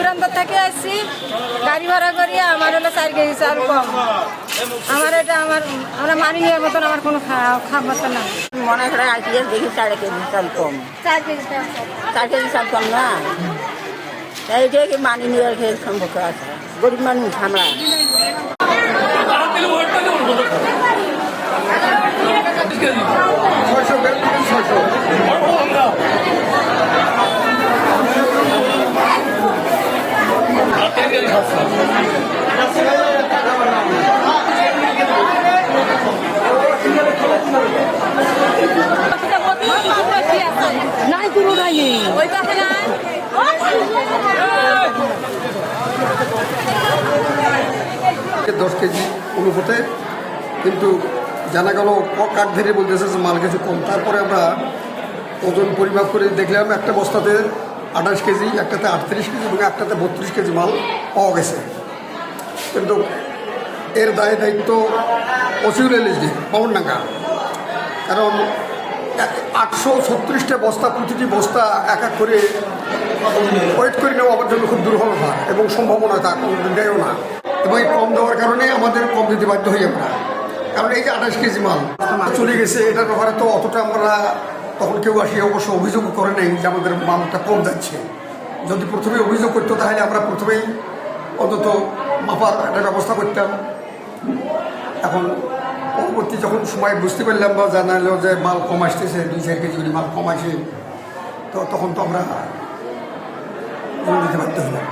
দূরান্ত থেকে আসছি, গাড়ি ভাড়া করিয়ে আমার হলো 4 কেজি চাল কম। আমার এটা আমরা মানি নেওয়ার মতন আমার কোনো খাবার না। মনে করে আসি দেখি 4 কেজি চাল কম। 4 কেজি চাল 4 কেজি চাল কম না, এইটাই কি মানি নেওয়ার সম্পর্ক আছে। গরিব মানুষ আমরা। নাই কোনো নাই ওই পাশে না 10 কেজি অনুপাতে, কিন্তু জানা গেল কাঠ ধরে বলতেছে যে মাল কিছু কম। তারপরে আমরা ওজন পরিমাপ করে দেখলাম একটা বস্তাতে 28 কেজি, একটাতে 38 কেজি এবং একটাতে 32 কেজি মাল পাওয়া গেছে। কিন্তু এর দায়িত্ব ওসিউল এলএসডি বামনডাঙ্গা, কারণ 836টা বস্তা, প্রতিটি বস্তা এক এক করে ওয়েট করে নেওয়া আমার জন্য খুব দুর্বল হয় এবং সম্ভাবনা তা দেয়ও না, এবং এই কম দেওয়ার কারণে আমাদের কম দিতে বাধ্য হই আমরা। কারণ এই যে 28 কেজি মাল চলে গেছে, এটার ব্যাপারে তো অতটা আমরা তখন কেউ আসি অবশ্য অভিযোগ করে নেই যে আমাদের মালটা কম যাচ্ছে। যদি প্রথমে অভিযোগ করতো তাহলে আমরা প্রথমেই অন্তত মাপার একটা ব্যবস্থা করতাম। এখন পরবর্তী যখন সময় বুঝতে পারলাম বা জানালো যে মাল কম আসতেছে, 2-4 কেজি করে মাল কম আসে, তো তখন তো আমরা দিতে বাধ্য হলাম।